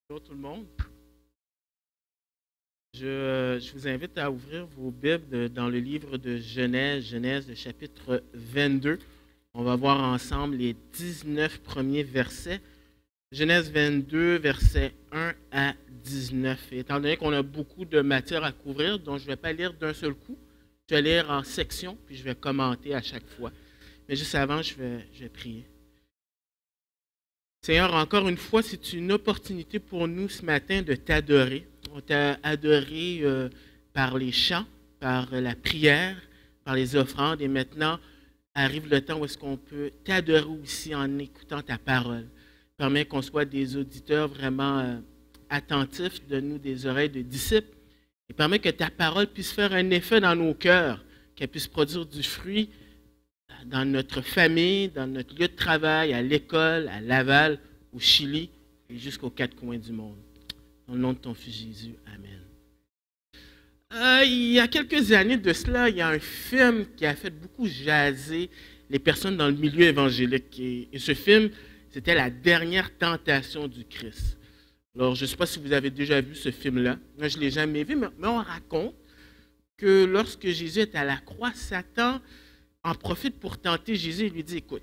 Bonjour tout le monde. Je vous invite à ouvrir vos Bibles dans le livre de Genèse, Genèse, le chapitre 22. On va voir ensemble les 19 premiers versets. Genèse 22, versets 1 à 19. Et étant donné qu'on a beaucoup de matière à couvrir, donc je ne vais pas lire d'un seul coup, je vais lire en sections, puis je vais commenter à chaque fois. Mais juste avant, je vais prier. Seigneur, encore une fois, c'est une opportunité pour nous ce matin de t'adorer. On t'a adoré par les chants, par la prière, par les offrandes. Et maintenant, arrive le temps où est-ce qu'on peut t'adorer aussi en écoutant ta parole. Permets qu'on soit des auditeurs vraiment attentifs, donne-nous des oreilles de disciples. Et permets que ta parole puisse faire un effet dans nos cœurs, qu'elle puisse produire du fruit dans notre famille, dans notre lieu de travail, à l'école, à Laval, au Chili et jusqu'aux quatre coins du monde. Dans le nom de ton Fils Jésus, Amen. Il y a quelques années de cela, il y a un film qui a fait beaucoup jaser les personnes dans le milieu évangélique. Et ce film, c'était La dernière tentation du Christ. Alors, je ne sais pas si vous avez déjà vu ce film-là. Moi, je ne l'ai jamais vu, mais on raconte que lorsque Jésus est à la croix, Satan en profite pour tenter Jésus et lui dit, écoute,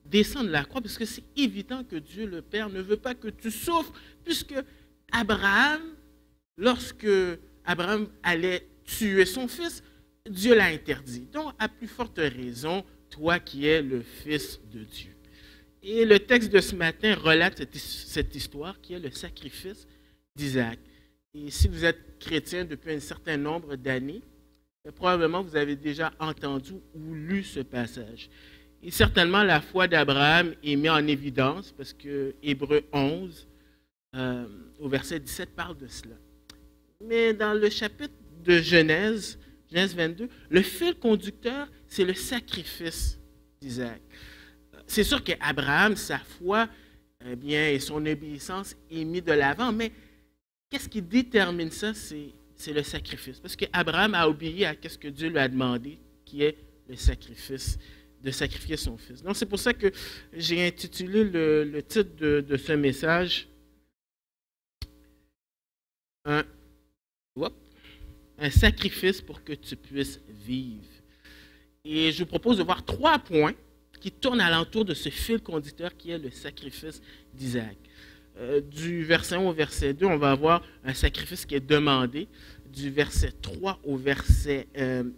descends de la croix parce que c'est évident que Dieu le Père ne veut pas que tu souffres puisque Abraham, lorsque Abraham allait tuer son fils, Dieu l'a interdit. Donc, à plus forte raison, toi qui es le Fils de Dieu. Et le texte de ce matin relate cette histoire qui est le sacrifice d'Isaac. Et si vous êtes chrétien depuis un certain nombre d'années, probablement vous avez déjà entendu ou lu ce passage. Et certainement la foi d'Abraham est mise en évidence parce que Hébreux 11, au verset 17, parle de cela. Mais dans le chapitre de Genèse, Genèse 22, le fil conducteur, c'est le sacrifice d'Isaac. C'est sûr qu'Abraham, sa foi et son obéissance est mis de l'avant, mais qu'est-ce qui détermine ça? C'est le sacrifice. Parce qu'Abraham a obéi à ce que Dieu lui a demandé, qui est le sacrifice, de sacrifier son fils. Donc, c'est pour ça que j'ai intitulé le titre de ce message un sacrifice pour que tu puisses vivre. Et je vous propose de voir 3 points qui tournent alentour de ce fil conducteur qui est le sacrifice d'Isaac. Du verset 1 au verset 2, on va avoir un sacrifice qui est demandé. Du verset 3 au verset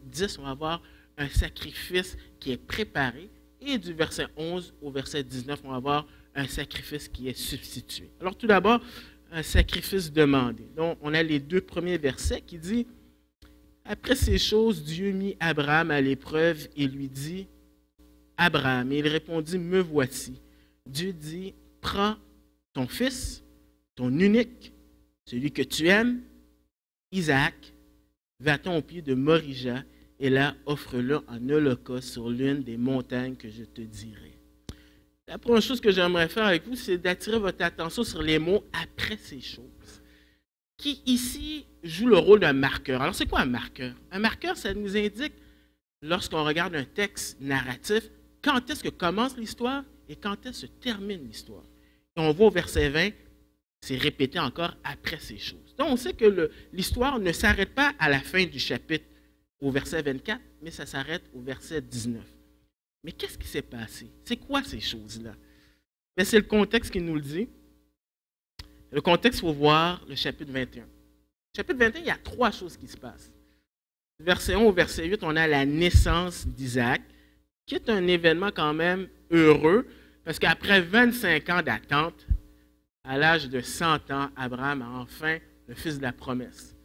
10, on va avoir un sacrifice qui est préparé. Et du verset 11 au verset 19, on va avoir un sacrifice qui est substitué. Alors tout d'abord, un sacrifice demandé. Donc on a les 2 premiers versets qui disent « Après ces choses, Dieu mit Abraham à l'épreuve et lui dit « Abraham ». Et il répondit « Me voici ». Dieu dit « Prends ton fils, ton unique, celui que tu aimes, Isaac, va-t'en au pied de Morija, et là, offre-le en holocauste sur l'une des montagnes que je te dirai. La première chose que j'aimerais faire avec vous, c'est d'attirer votre attention sur les mots « après ces choses », qui ici jouent le rôle d'un marqueur. Alors, c'est quoi un marqueur? Un marqueur, ça nous indique, lorsqu'on regarde un texte narratif, quand est-ce que commence l'histoire et quand est-ce que se termine l'histoire. Et on voit au verset 20, c'est répété encore après ces choses. Donc, on sait que l'histoire ne s'arrête pas à la fin du chapitre, au verset 24, mais ça s'arrête au verset 19. Mais qu'est-ce qui s'est passé? C'est quoi ces choses-là? C'est le contexte qui nous le dit. Le contexte, il faut voir le chapitre 21. Chapitre 21, il y a 3 choses qui se passent. Du verset 1 au verset 8, on a la naissance d'Isaac, qui est un événement quand même heureux, parce qu'après 25 ans d'attente, à l'âge de 100 ans, Abraham a enfin le fils de la promesse.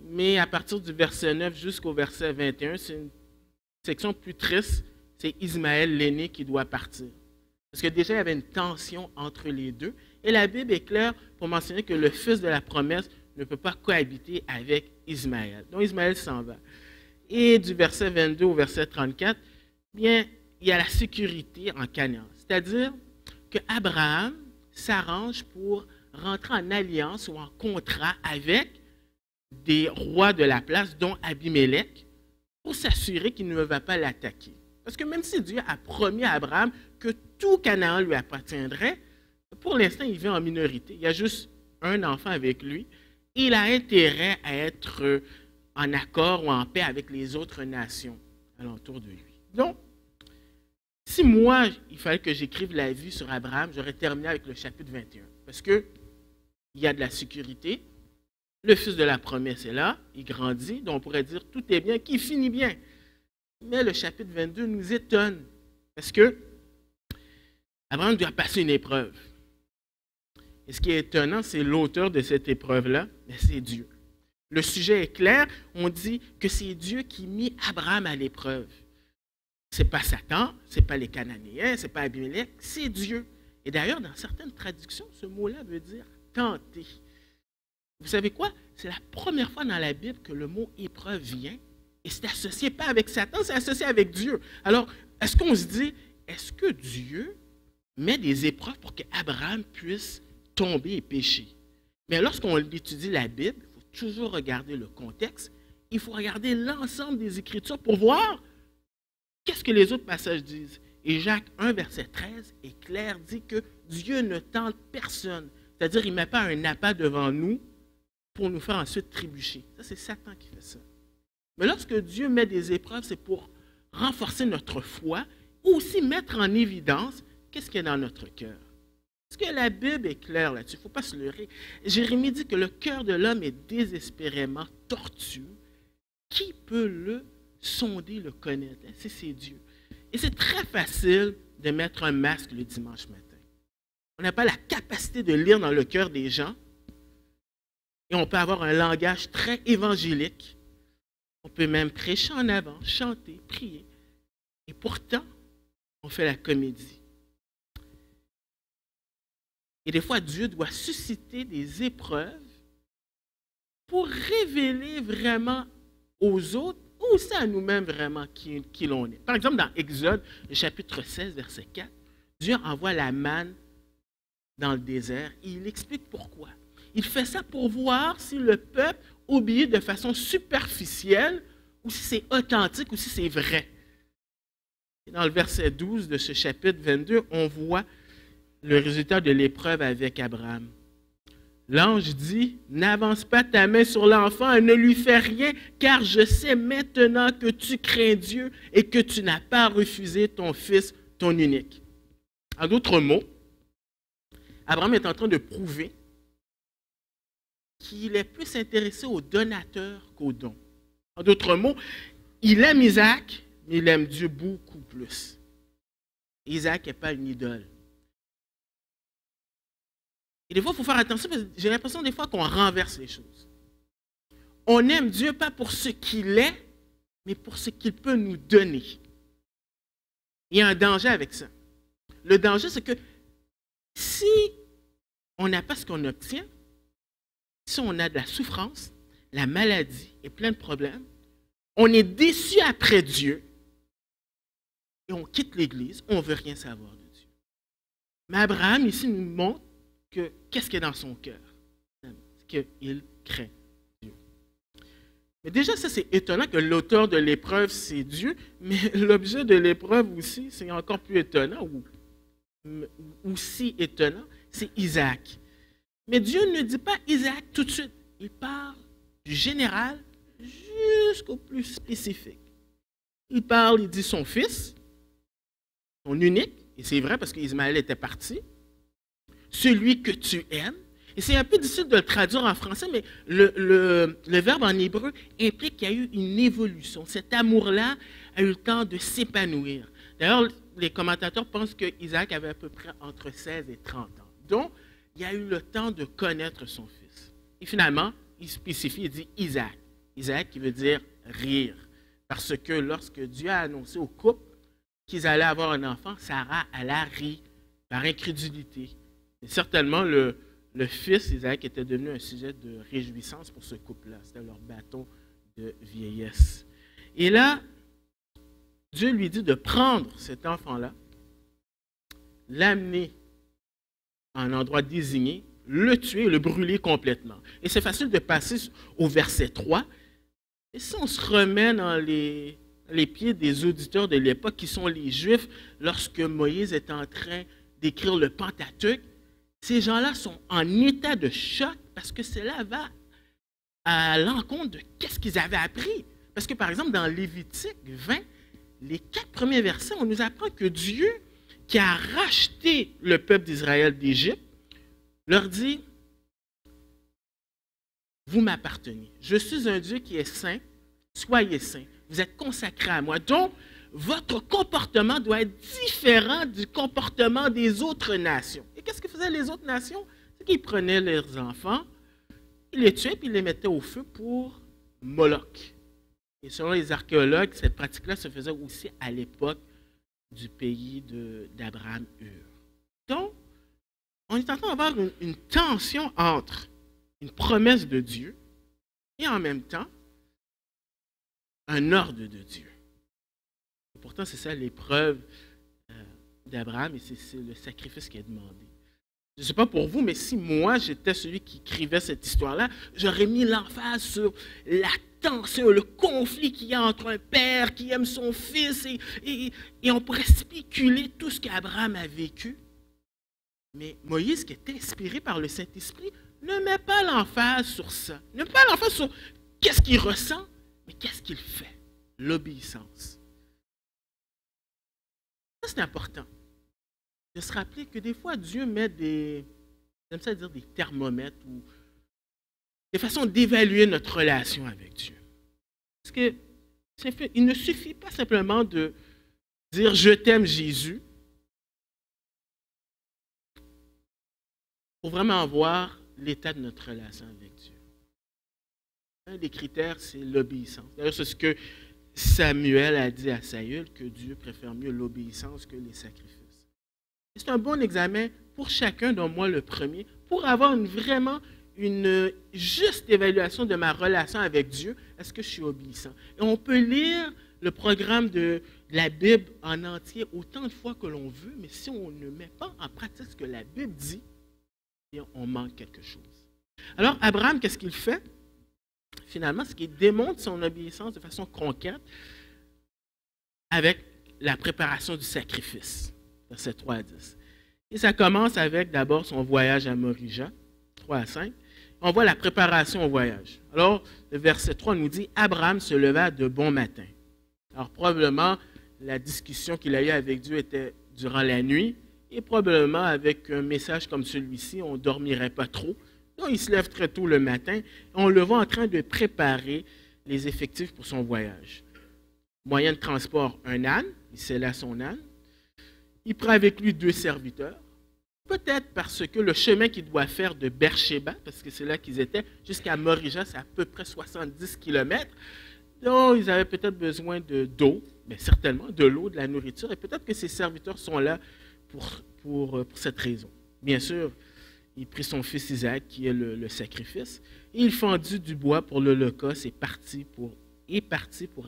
Mais à partir du verset 9 jusqu'au verset 21, c'est une section plus triste, c'est Ismaël l'aîné qui doit partir. Parce que déjà, il y avait une tension entre les deux. Et la Bible est claire pour mentionner que le fils de la promesse ne peut pas cohabiter avec Ismaël. Donc Ismaël s'en va. Et du verset 22 au verset 34, bien, il y a la sécurité en Canaan. C'est-à-dire qu'Abraham s'arrange pour rentrer en alliance ou en contrat avec des rois de la place, dont Abimelech, pour s'assurer qu'il ne va pas l'attaquer. Parce que même si Dieu a promis à Abraham que tout Canaan lui appartiendrait, Pour l'instant, il vit en minorité. Il y a juste un enfant avec lui. Et il a intérêt à être en accord ou en paix avec les autres nations alentour de lui. Donc, si moi, il fallait que j'écrive la vie sur Abraham, j'aurais terminé avec le chapitre 21. Parce qu'il y a de la sécurité, le fils de la promesse est là, il grandit, donc on pourrait dire tout est bien, qui finit bien. Mais le chapitre 22 nous étonne, parce que Abraham doit passer une épreuve. Et ce qui est étonnant, c'est l'auteur de cette épreuve-là, c'est Dieu. Le sujet est clair, on dit que c'est Dieu qui mit Abraham à l'épreuve. Ce n'est pas Satan, ce n'est pas les Cananéens, ce n'est pas Abimelech, c'est Dieu. Et d'ailleurs, dans certaines traductions, ce mot-là veut dire tenter. Vous savez quoi? C'est la première fois dans la Bible que le mot épreuve vient, et c'est associé pas avec Satan, c'est associé avec Dieu. Alors, est-ce qu'on se dit, est-ce que Dieu met des épreuves pour qu'Abraham puisse tomber et pécher? Mais lorsqu'on étudie la Bible, il faut toujours regarder le contexte, il faut regarder l'ensemble des Écritures pour voir qu'est-ce que les autres passages disent. Et Jacques 1, verset 13 est clair, dit que Dieu ne tente personne. C'est-à-dire, il ne met pas un appât devant nous pour nous faire ensuite trébucher. Ça, c'est Satan qui fait ça. Mais lorsque Dieu met des épreuves, c'est pour renforcer notre foi, ou aussi mettre en évidence qu'est-ce qu'il y a dans notre cœur. Parce que la Bible est claire là-dessus, il ne faut pas se leurrer. Jérémie dit que le cœur de l'homme est désespérément tortueux. Qui peut le sonder, le connaître? C'est Dieu. Et c'est très facile de mettre un masque le dimanche matin. On n'a pas la capacité de lire dans le cœur des gens. Et on peut avoir un langage très évangélique. On peut même prêcher en avant, chanter, prier. Et pourtant, on fait la comédie. Et des fois, Dieu doit susciter des épreuves pour révéler vraiment aux autres, ou aussi à nous-mêmes vraiment qui l'on est. Par exemple, dans Exode, le chapitre 16, verset 4, Dieu envoie la manne dans le désert et il explique pourquoi. Il fait ça pour voir si le peuple obéit de façon superficielle ou si c'est authentique ou si c'est vrai. Et dans le verset 12 de ce chapitre 22, on voit le résultat de l'épreuve avec Abraham. L'ange dit, « N'avance pas ta main sur l'enfant et ne lui fais rien, car je sais maintenant que tu crains Dieu et que tu n'as pas refusé ton fils, ton unique. » En d'autres mots, Abraham est en train de prouver qu'il est plus intéressé au donateur qu'au don. En d'autres mots, il aime Isaac, mais il aime Dieu beaucoup plus. Isaac n'est pas une idole. Et des fois, il faut faire attention parce que j'ai l'impression des fois qu'on renverse les choses. On aime Dieu pas pour ce qu'il est, mais pour ce qu'il peut nous donner. Il y a un danger avec ça. Le danger, c'est que si on n'a pas ce qu'on obtient, si on a de la souffrance, la maladie et plein de problèmes, on est déçu après Dieu et on quitte l'Église, on ne veut rien savoir de Dieu. Mais Abraham, ici, nous montre que qu'est-ce qu'il y a dans son cœur? C'est qu'il craint Dieu. Mais déjà, ça, c'est étonnant que l'auteur de l'épreuve, c'est Dieu, mais l'objet de l'épreuve aussi, c'est encore plus étonnant, ou si étonnant, c'est Isaac. Mais Dieu ne dit pas Isaac tout de suite. Il parle du général jusqu'au plus spécifique. Il parle, il dit son fils, son unique, et c'est vrai parce qu'Ismaël était parti, celui que tu aimes. Et c'est un peu difficile de le traduire en français, mais le verbe en hébreu implique qu'il y a eu une évolution. Cet amour-là a eu le temps de s'épanouir. D'ailleurs, les commentateurs pensent qu'Isaac avait à peu près entre 16 et 30 ans. Donc, il a eu le temps de connaître son fils. Et finalement, il spécifie, il dit Isaac. Isaac qui veut dire rire. Parce que lorsque Dieu a annoncé au couple qu'ils allaient avoir un enfant, Sarah, elle a ri par incrédulité. Et certainement, le fils, Isaac, était devenu un sujet de réjouissance pour ce couple-là. C'était leur bâton de vieillesse. Et là, Dieu lui dit de prendre cet enfant-là, l'amener à un endroit désigné, le tuer, le brûler complètement. Et c'est facile de passer au verset 3. Et si on se remet dans les pieds des auditeurs de l'époque, qui sont les Juifs, lorsque Moïse est en train d'écrire le Pentateuque, ces gens-là sont en état de choc parce que cela va à l'encontre de qu'est-ce qu'ils avaient appris. Parce que, par exemple, dans Lévitique 20, les 4 premiers versets, on nous apprend que Dieu, qui a racheté le peuple d'Israël d'Égypte, leur dit, vous m'appartenez. Je suis un Dieu qui est saint, soyez saints. Vous êtes consacrés à moi. Donc, votre comportement doit être différent du comportement des autres nations. Et qu'est-ce que faisaient les autres nations? C'est qu'ils prenaient leurs enfants, ils les tuaient, puis ils les mettaient au feu pour Moloch. Et selon les archéologues, cette pratique-là se faisait aussi à l'époque du pays d'Abraham Ur. Donc, on est en train d'avoir une tension entre une promesse de Dieu et en même temps un ordre de Dieu. Et pourtant, c'est ça l'épreuve d'Abraham et c'est le sacrifice qui est demandé. Je ne sais pas pour vous, mais si moi j'étais celui qui écrivait cette histoire-là, j'aurais mis l'emphase sur la tension, le conflit qu'il y a entre un père qui aime son fils et on pourrait spéculer tout ce qu'Abraham a vécu. Mais Moïse, qui est inspiré par le Saint-Esprit, ne met pas l'emphase sur ça. Ne met pas l'emphase sur qu'est-ce qu'il ressent, mais qu'est-ce qu'il fait. L'obéissance. Ça, c'est important. De se rappeler que des fois, Dieu met j'aime ça dire des thermomètres ou des façons d'évaluer notre relation avec Dieu. Parce que il ne suffit pas simplement de dire « je t'aime Jésus » pour vraiment voir l'état de notre relation avec Dieu. Un des critères, c'est l'obéissance. D'ailleurs, c'est ce que Samuel a dit à Saül, que Dieu préfère mieux l'obéissance que les sacrifices. C'est un bon examen pour chacun, dont moi le premier, pour avoir vraiment une juste évaluation de ma relation avec Dieu. Est-ce que je suis obéissant? Et on peut lire le programme de la Bible en entier autant de fois que l'on veut, mais si on ne met pas en pratique ce que la Bible dit, on manque quelque chose. Alors, Abraham, qu'est-ce qu'il fait? Finalement, c'est qu'il démontre son obéissance de façon concrète avec la préparation du sacrifice. Versets 3 à 10. Et ça commence avec d'abord son voyage à Morija, 3 à 5. On voit la préparation au voyage. Alors, le verset 3 nous dit « Abraham se leva de bon matin ». Alors, probablement, la discussion qu'il a eue avec Dieu était durant la nuit et probablement avec un message comme celui-ci, on ne dormirait pas trop. Donc, il se lève très tôt le matin. On le voit en train de préparer les effectifs pour son voyage. Moyen de transport, un âne. Il scella son âne. Il prend avec lui 2 serviteurs. Peut-être parce que le chemin qu'il doit faire de Beersheba, parce que c'est là qu'ils étaient, jusqu'à Morija, c'est à peu près 70 km. Donc, ils avaient peut-être besoin d'eau, mais certainement de l'eau, de la nourriture. Et peut-être que ces serviteurs sont là pour cette raison. Bien sûr, il prit son fils Isaac, qui est le sacrifice, et il fendit du bois pour l'Holocauste et partit pour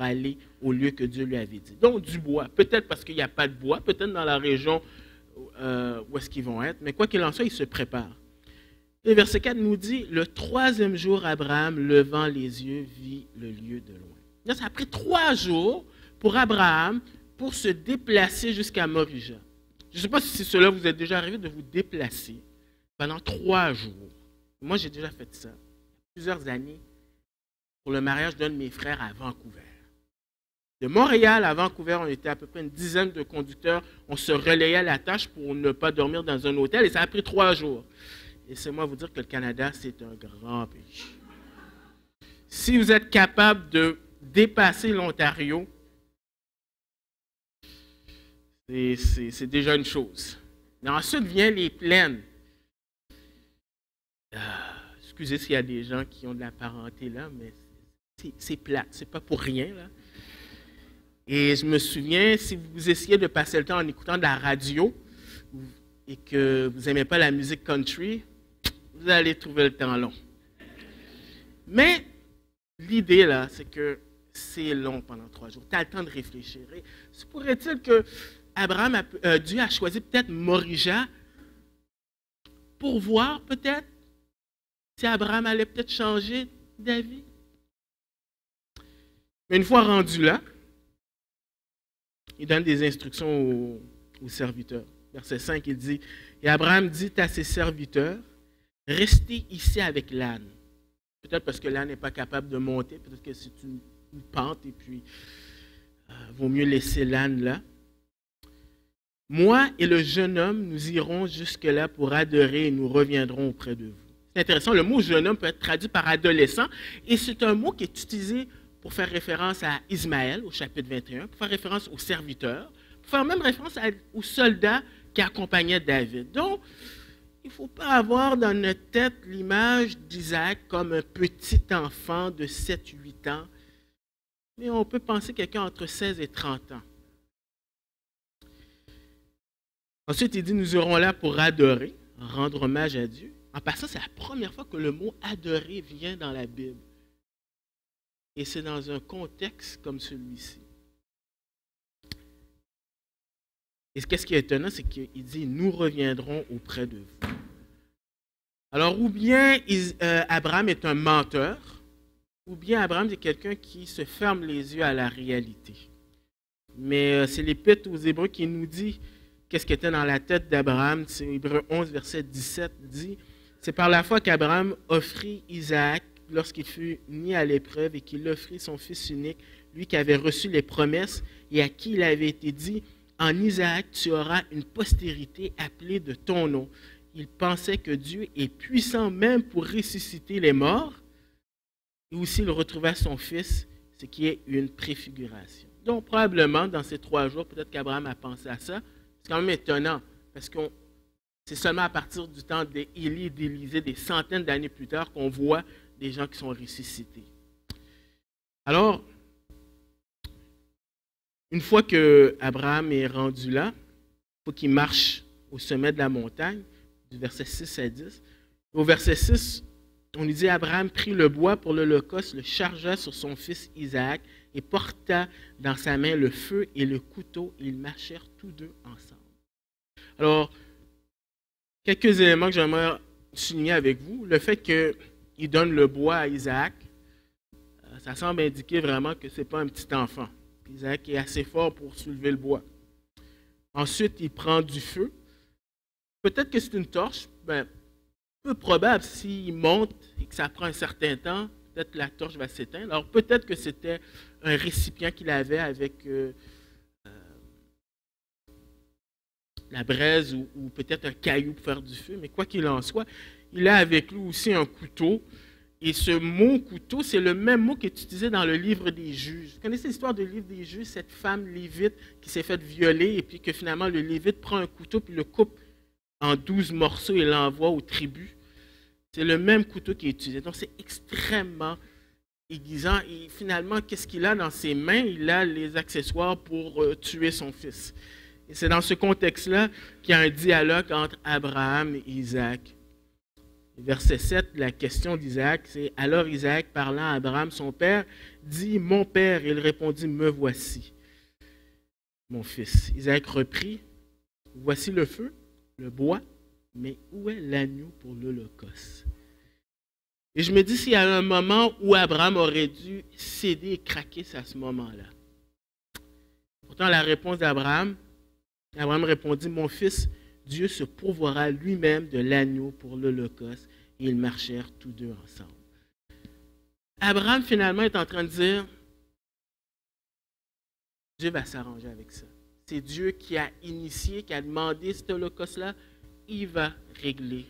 aller au lieu que Dieu lui avait dit. Donc, du bois, peut-être parce qu'il n'y a pas de bois, peut-être dans la région où est-ce qu'ils vont être, mais quoi qu'il en soit, ils se préparent. Et verset 4 nous dit, « Le 3e jour, Abraham, levant les yeux, vit le lieu de loin. » Là, ça a pris 3 jours pour Abraham pour se déplacer jusqu'à Morija. Je ne sais pas si cela vous est déjà arrivé de vous déplacer pendant 3 jours. Moi, j'ai déjà fait ça. Plusieurs années pour le mariage d'un de mes frères à Vancouver. De Montréal à Vancouver, on était à peu près une dizaine de conducteurs. On se relayait la tâche pour ne pas dormir dans un hôtel et ça a pris 3 jours. Et c'est moi vous dire que le Canada, c'est un grand pays. Si vous êtes capable de dépasser l'Ontario, c'est déjà une chose. Mais ensuite vient les plaines. Excusez s'il y a des gens qui ont de la parenté là, mais c'est plate, c'est pas pour rien là. Et je me souviens, si vous essayez de passer le temps en écoutant de la radio et que vous n'aimez pas la musique country, vous allez trouver le temps long. Mais l'idée là, c'est que c'est long pendant 3 jours. Tu as le temps de réfléchir. Et se pourrait-il que Dieu a choisi peut-être Morija pour voir peut-être si Abraham allait peut-être changer d'avis? Mais une fois rendu là, il donne des instructions aux serviteurs. Verset 5, il dit Et Abraham dit à ses serviteurs, restez ici avec l'âne. Peut-être parce que l'âne n'est pas capable de monter, peut-être que c'est une pente et puis vaut mieux laisser l'âne là. Moi et le jeune homme, nous irons jusque-là pour adorer et nous reviendrons auprès de vous. C'est intéressant, le mot jeune homme peut être traduit par adolescent et c'est un mot qui est utilisé pour faire référence à Ismaël au chapitre 21, pour faire référence aux serviteurs, pour faire même référence aux soldats qui accompagnaient David. Donc, il ne faut pas avoir dans notre tête l'image d'Isaac comme un petit enfant de 7-8 ans, mais on peut penser quelqu'un entre 16 et 30 ans. Ensuite, il dit, nous serons là pour adorer, rendre hommage à Dieu. En passant, c'est la première fois que le mot adorer vient dans la Bible. Et c'est dans un contexte comme celui-ci. Et qu'est-ce qui est étonnant, c'est qu'il dit, nous reviendrons auprès de vous. Alors, ou bien Abraham est un menteur, ou bien Abraham est quelqu'un qui se ferme les yeux à la réalité. Mais c'est l'Épître aux Hébreux qui nous dit qu'est-ce qui était dans la tête d'Abraham. C'est Hébreux 11, verset 17, dit « C'est par la foi qu'Abraham offrit Isaac lorsqu'il fut mis à l'épreuve et qu'il offrit son fils unique, lui qui avait reçu les promesses et à qui il avait été dit « En Isaac, tu auras une postérité appelée de ton nom. » Il pensait que Dieu est puissant même pour ressusciter les morts. Et aussi, il retrouva son fils, ce qui est une préfiguration. Donc, probablement, dans ces 3 jours, peut-être qu'Abraham a pensé à ça. C'est quand même étonnant, parce que c'est seulement à partir du temps d'Élie et d'Élisée, des centaines d'années plus tard, qu'on voit des gens qui sont ressuscités. Alors, une fois qu'Abraham est rendu là, il faut qu'il marche au sommet de la montagne, du verset 6 à 10. Au verset 6, on nous dit, Abraham prit le bois pour l'Holocauste, le chargea sur son fils Isaac et porta dans sa main le feu et le couteau, et ils marchèrent tous deux ensemble. Alors, quelques éléments que j'aimerais souligner avec vous. Le fait qu'il donne le bois à Isaac, ça semble indiquer vraiment que ce n'est pas un petit enfant. Isaac est assez fort pour soulever le bois. Ensuite, il prend du feu. Peut-être que c'est une torche, peu probable s'il monte et que ça prend un certain temps, peut-être que la torche va s'éteindre. Alors peut-être que c'était un récipient qu'il avait avec la braise ou peut-être un caillou pour faire du feu, mais quoi qu'il en soit, il a avec lui aussi un couteau. Et ce mot couteau, c'est le même mot qui est utilisé dans le livre des Juges. Vous connaissez l'histoire du livre des Juges, cette femme lévite qui s'est faite violer et puis que finalement le lévite prend un couteau puis le coupe en 12 morceaux et l'envoie aux tribus. C'est le même couteau qui est utilisé. Donc, c'est extrêmement aiguisant. Et finalement, qu'est-ce qu'il a dans ses mains? Il a les accessoires pour tuer son fils. Et c'est dans ce contexte-là qu'il y a un dialogue entre Abraham et Isaac. Verset 7, la question d'Isaac, c'est « Alors Isaac, parlant à Abraham, son père, dit « Mon père », et il répondit « Me voici, mon fils. » Isaac reprit « Voici le feu, le bois, mais où est l'agneau pour l'Holocauste? » Et je me dis s'il y a un moment où Abraham aurait dû céder et craquer, c'est à ce moment-là. Pourtant, la réponse d'Abraham, Abraham répondit, « Mon fils, Dieu se pourvoira lui-même de l'agneau pour l'Holocauste. » Et ils marchèrent tous deux ensemble. Abraham, finalement, est en train de dire, Dieu va s'arranger avec ça. C'est Dieu qui a initié, qui a demandé cet holocauste-là. Il va régler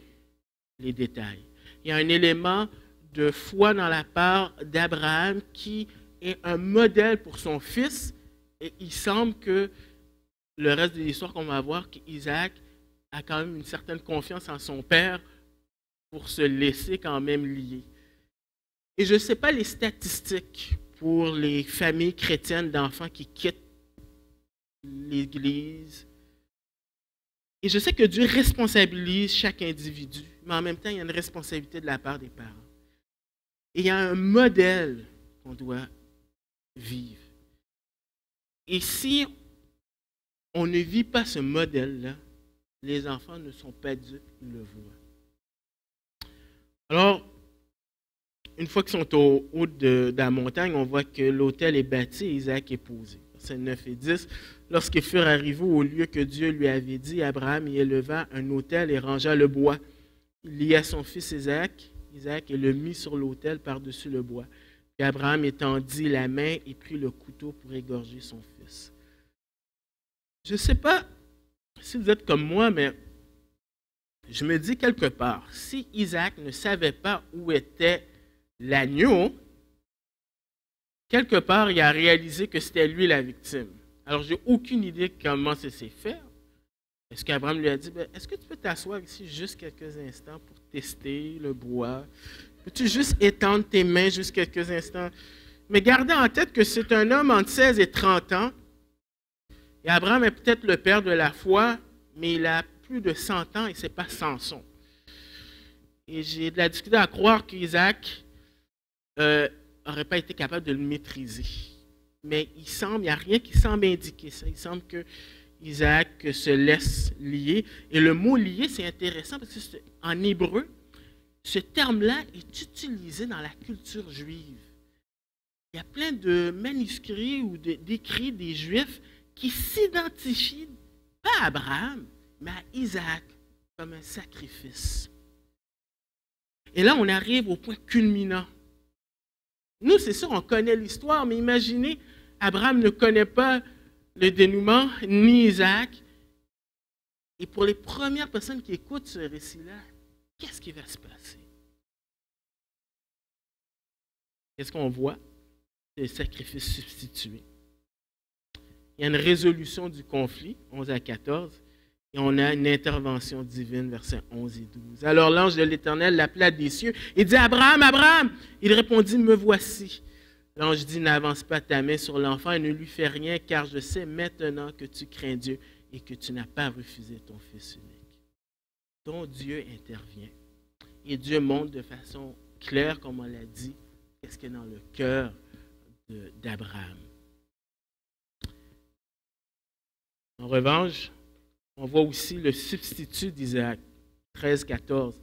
les détails. Il y a un élément de foi dans la part d'Abraham qui est un modèle pour son fils. Et il semble que le reste de l'histoire qu'on va voir, qu'Isaac a quand même une certaine confiance en son père pour se laisser quand même lier. Et je ne sais pas les statistiques pour les familles chrétiennes d'enfants qui quittent l'Église. Et je sais que Dieu responsabilise chaque individu, mais en même temps, il y a une responsabilité de la part des parents. Et il y a un modèle qu'on doit vivre. Et si on ne vit pas ce modèle-là, les enfants ne sont pas dupes, ils le voient. Alors, une fois qu'ils sont au haut de la montagne, on voit que l'autel est bâti et Isaac est posé. versets 9 et 10. Lorsqu'ils furent arrivés au lieu que Dieu lui avait dit, Abraham y éleva un autel et rangea le bois. Il lia son fils Isaac et le mit sur l'autel par-dessus le bois. Puis Abraham étendit la main et prit le couteau pour égorger son fils. Je ne sais pas si vous êtes comme moi, mais je me dis quelque part, si Isaac ne savait pas où était l'agneau, quelque part, il a réalisé que c'était lui la victime. Alors, je n'ai aucune idée comment ça s'est fait. Est-ce qu'Abraham lui a dit, est-ce que tu peux t'asseoir ici juste quelques instants pour tester le bois? Peux-tu juste étendre tes mains juste quelques instants? Mais gardez en tête que c'est un homme entre 16 et 30 ans. Et Abraham est peut-être le père de la foi, mais il a plus de 100 ans et ce n'est pas Samson. Et j'ai de la difficulté à croire qu'Isaac n'aurait pas été capable de le maîtriser. Mais il n'y a rien qui semble indiquer ça. Il semble que Isaac se laisse lier. Et le mot lier, c'est intéressant parce que en hébreu, ce terme-là est utilisé dans la culture juive. Il y a plein de manuscrits ou d'écrits des Juifs qui s'identifient pas à Abraham, mais à Isaac comme un sacrifice. Et là, on arrive au point culminant. Nous, c'est sûr, on connaît l'histoire, mais imaginez, Abraham ne connaît pas le dénouement, ni Isaac. Et pour les premières personnes qui écoutent ce récit-là, qu'est-ce qui va se passer? Qu'est-ce qu'on voit? C'est le sacrifice substitué. Il y a une résolution du conflit, 11 à 14, et on a une intervention divine, versets 11 et 12. Alors l'ange de l'Éternel l'appela des cieux et dit, Abraham, Abraham! Il répondit, me voici. L'ange dit, n'avance pas ta main sur l'enfant et ne lui fais rien, car je sais maintenant que tu crains Dieu et que tu n'as pas refusé ton fils unique. Donc Dieu intervient. Et Dieu montre de façon claire, comme on l'a dit, qu'est-ce qu'il y a dans le cœur d'Abraham. En revanche, on voit aussi le substitut d'Isaac, 13-14.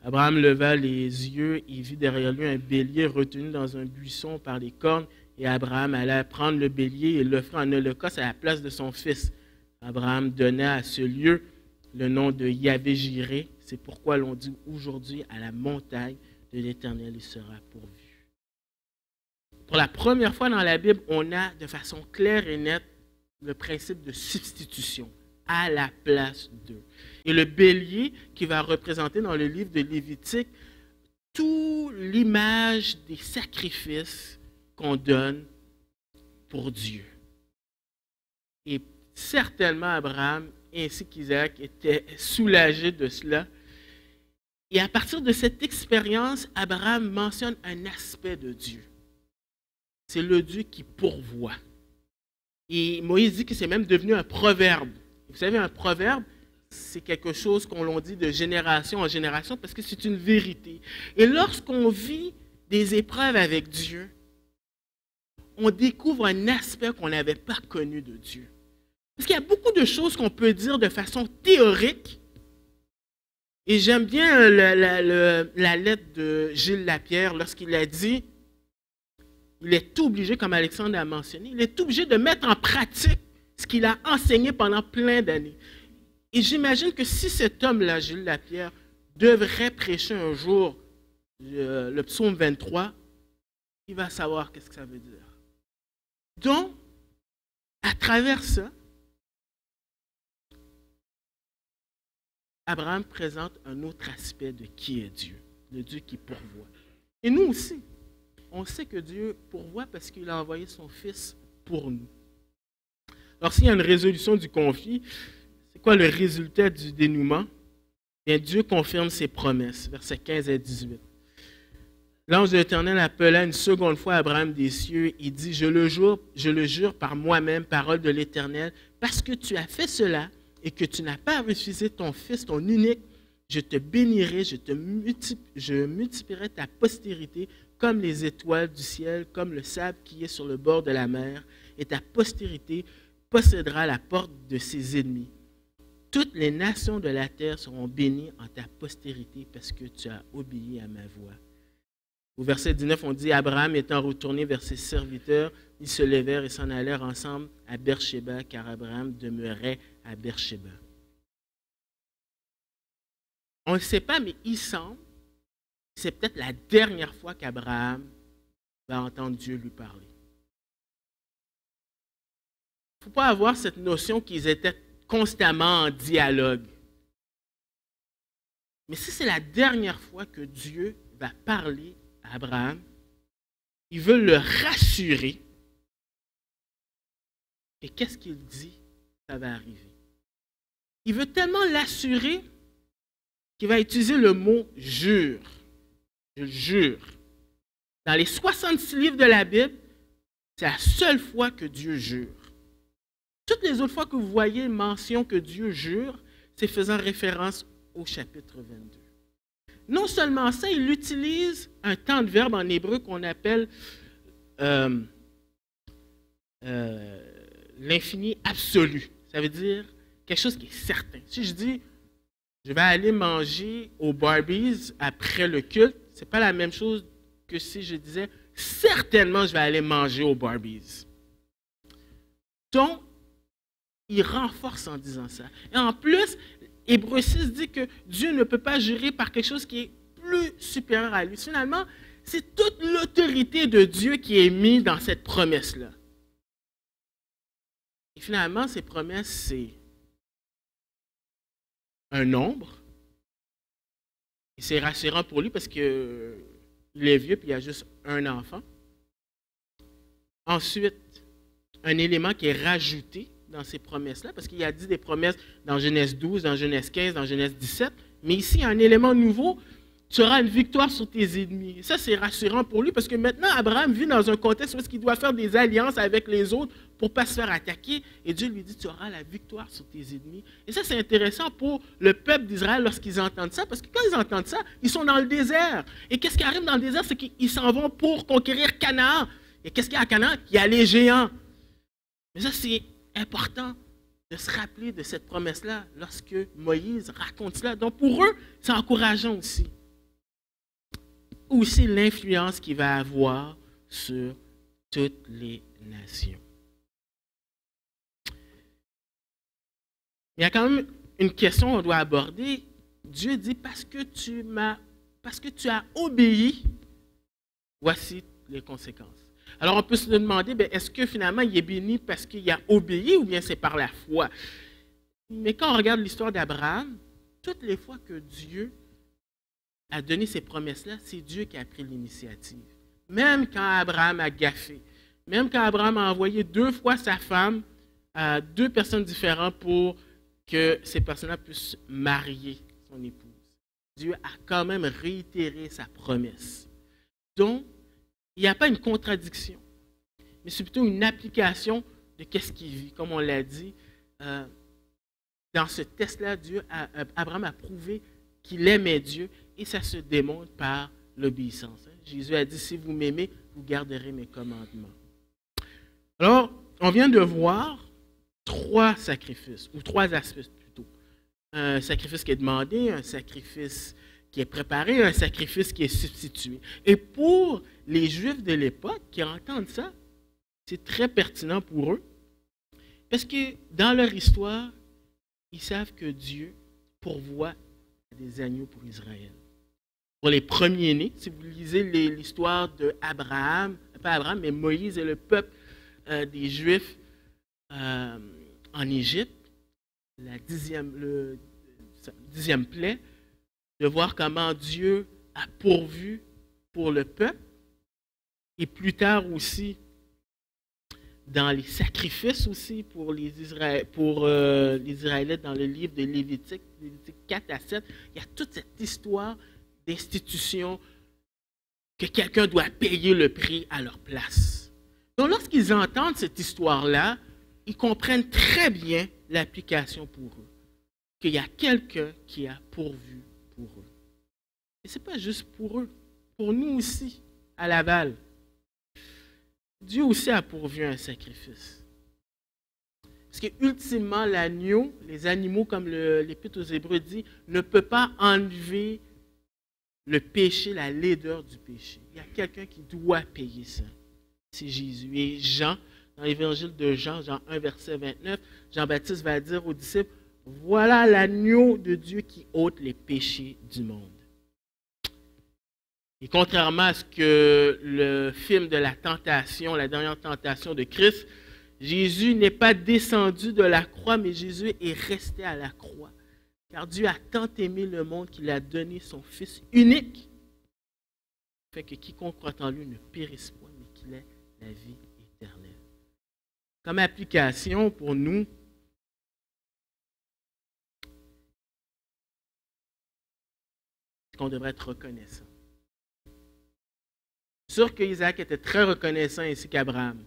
Abraham leva les yeux et vit derrière lui un bélier retenu dans un buisson par les cornes. Et Abraham alla prendre le bélier et l'offrir en holocauste à la place de son fils. Abraham donna à ce lieu le nom de Yahvé-Jiré. C'est pourquoi l'on dit aujourd'hui à la montagne de l'Éternel il sera pourvu. Pour la première fois dans la Bible, on a de façon claire et nette le principe de substitution à la place d'eux. Et le bélier qui va représenter dans le livre de Lévitique toute l'image des sacrifices qu'on donne pour Dieu. Et certainement Abraham ainsi qu'Isaac étaient soulagés de cela. Et à partir de cette expérience, Abraham mentionne un aspect de Dieu. C'est le Dieu qui pourvoit. Et Moïse dit que c'est même devenu un proverbe. Vous savez, un proverbe, c'est quelque chose qu'on l'on dit de génération en génération parce que c'est une vérité. Et lorsqu'on vit des épreuves avec Dieu, on découvre un aspect qu'on n'avait pas connu de Dieu. Parce qu'il y a beaucoup de choses qu'on peut dire de façon théorique. Et j'aime bien la lettre de Gilles Lapierre lorsqu'il a dit, il est obligé, comme Alexandre a mentionné, il est obligé de mettre en pratique ce qu'il a enseigné pendant plein d'années. Et j'imagine que si cet homme-là, Gilles Lapierre, devrait prêcher un jour le psaume 23, il va savoir qu'est-ce que ça veut dire. Donc, à travers ça, Abraham présente un autre aspect de qui est Dieu, le Dieu qui pourvoit. Et nous aussi, on sait que Dieu pourvoit parce qu'il a envoyé son Fils pour nous. Alors, s'il y a une résolution du conflit, c'est quoi le résultat du dénouement? Bien, Dieu confirme ses promesses, versets 15 à 18. L'ange de l'Éternel appela une seconde fois Abraham des cieux et dit, je le jure par moi-même, parole de l'Éternel, parce que tu as fait cela et que tu n'as pas refusé ton fils, ton unique, je te bénirai, je multiplierai ta postérité comme les étoiles du ciel, comme le sable qui est sur le bord de la mer, et ta postérité possédera la porte de ses ennemis. Toutes les nations de la terre seront bénies en ta postérité parce que tu as obéi à ma voix. Au verset 19, on dit, Abraham étant retourné vers ses serviteurs, ils se levèrent et s'en allèrent ensemble à Beersheba, car Abraham demeurait à Beersheba. On ne sait pas, mais il semble que c'est peut-être la dernière fois qu'Abraham va entendre Dieu lui parler. Il ne faut pas avoir cette notion qu'ils étaient constamment en dialogue. Mais si c'est la dernière fois que Dieu va parler à Abraham, il veut le rassurer. Et qu'est-ce qu'il dit? Ça va arriver. Il veut tellement l'assurer qu'il va utiliser le mot « jure ». Je jure. Dans les 66 livres de la Bible, c'est la seule fois que Dieu jure. Toutes les autres fois que vous voyez mention que Dieu jure, c'est faisant référence au chapitre 22. Non seulement ça, il utilise un temps de verbe en hébreu qu'on appelle l'infini absolu. Ça veut dire quelque chose qui est certain. Si je dis, je vais aller manger au Barbies après le culte, ce n'est pas la même chose que si je disais, certainement je vais aller manger au Barbies. Donc, il renforce en disant ça. Et en plus, Hébreux 6 dit que Dieu ne peut pas jurer par quelque chose qui est plus supérieur à lui. Finalement, c'est toute l'autorité de Dieu qui est mise dans cette promesse-là. Et finalement, ces promesses, c'est un nombre. Et c'est rassurant pour lui parce qu'il est vieux et il y a juste un enfant. Ensuite, un élément qui est rajouté dans ces promesses-là, parce qu'il y a dit des promesses dans Genèse 12, dans Genèse 15, dans Genèse 17, mais ici, il y a un élément nouveau, tu auras une victoire sur tes ennemis. Et ça, c'est rassurant pour lui, parce que maintenant, Abraham vit dans un contexte où il doit faire des alliances avec les autres pour ne pas se faire attaquer, et Dieu lui dit, tu auras la victoire sur tes ennemis. Et ça, c'est intéressant pour le peuple d'Israël lorsqu'ils entendent ça, parce que quand ils entendent ça, ils sont dans le désert. Et qu'est-ce qui arrive dans le désert? C'est qu'ils s'en vont pour conquérir Canaan. Et qu'est-ce qu'il y a à Canaan? Il y a les géants. Mais ça, c'est important de se rappeler de cette promesse-là lorsque Moïse raconte cela. Donc pour eux, c'est encourageant aussi. Aussi l'influence qu'il va avoir sur toutes les nations. Il y a quand même une question qu'on doit aborder. Dieu dit, parce que tu as obéi, voici les conséquences. Alors, on peut se demander, est-ce que finalement, il est béni parce qu'il a obéi ou bien c'est par la foi? Mais quand on regarde l'histoire d'Abraham, toutes les fois que Dieu a donné ces promesses-là, c'est Dieu qui a pris l'initiative. Même quand Abraham a gaffé, même quand Abraham a envoyé 2 fois sa femme à 2 personnes différentes pour que ces personnes-là puissent marier son épouse, Dieu a quand même réitéré sa promesse. Donc, il n'y a pas une contradiction, mais c'est plutôt une application de ce qu'il vit. Comme on l'a dit, dans ce test-là, Abraham a prouvé qu'il aimait Dieu et ça se démontre par l'obéissance. Jésus a dit, si vous m'aimez, vous garderez mes commandements. Alors, on vient de voir 3 sacrifices, ou 3 aspects plutôt. Un sacrifice qui est demandé, un sacrifice qui est préparé, un sacrifice qui est substitué. Et pour les Juifs de l'époque qui entendent ça, c'est très pertinent pour eux, parce que dans leur histoire, ils savent que Dieu pourvoit des agneaux pour Israël. Pour les premiers-nés, si vous lisez l'histoire d'Abraham, pas Abraham, mais Moïse et le peuple des Juifs en Égypte, la 10e plaie, de voir comment Dieu a pourvu pour le peuple, et plus tard aussi, dans les sacrifices aussi pour les Israélites dans le livre de Lévitique 4 à 7, il y a toute cette histoire d'institution que quelqu'un doit payer le prix à leur place. Donc lorsqu'ils entendent cette histoire-là, ils comprennent très bien l'application pour eux, qu'il y a quelqu'un qui a pourvu pour eux. Et ce n'est pas juste pour eux, pour nous aussi, à Laval. Dieu aussi a pourvu un sacrifice. Parce que ultimement, l'agneau, les animaux, comme l'Épître aux Hébreux dit, ne peut pas enlever le péché, la laideur du péché. Il y a quelqu'un qui doit payer ça. C'est Jésus. Et Jean, dans l'évangile de Jean, Jean 1, verset 29, Jean-Baptiste va dire aux disciples, « Voilà l'agneau de Dieu qui ôte les péchés du monde. » Et contrairement à ce que le film de la tentation, la dernière tentation de Christ, Jésus n'est pas descendu de la croix, mais Jésus est resté à la croix. Car Dieu a tant aimé le monde qu'il a donné son Fils unique, fait que quiconque croit en lui ne périsse point, mais qu'il ait la vie éternelle. Comme application pour nous, qu'on devrait être reconnaissant. C'est sûr qu'Isaac était très reconnaissant ainsi qu'Abraham.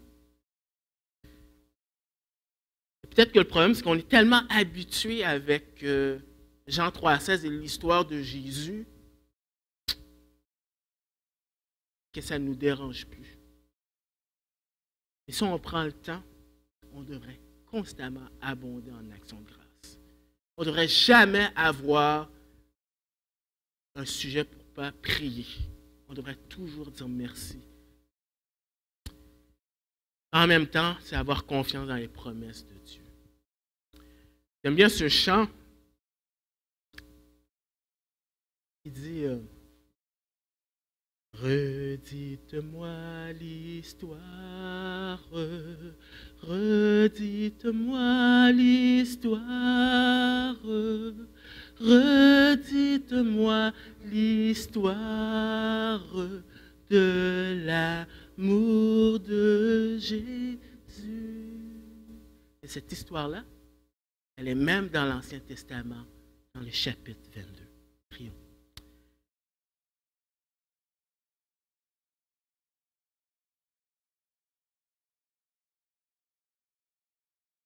Peut-être que le problème, c'est qu'on est tellement habitué avec Jean 3,16 et l'histoire de Jésus que ça ne nous dérange plus. Et si on prend le temps, on devrait constamment abonder en actions de grâce. On ne devrait jamais avoir un sujet pour ne pas prier. On devrait toujours dire merci. En même temps, c'est avoir confiance dans les promesses de Dieu. J'aime bien ce chant. Il dit redites-moi l'histoire, redites-moi l'histoire, redites-moi l'histoire de l'amour de Jésus. Et cette histoire-là, elle est même dans l'Ancien Testament, dans le chapitre 22. Prions.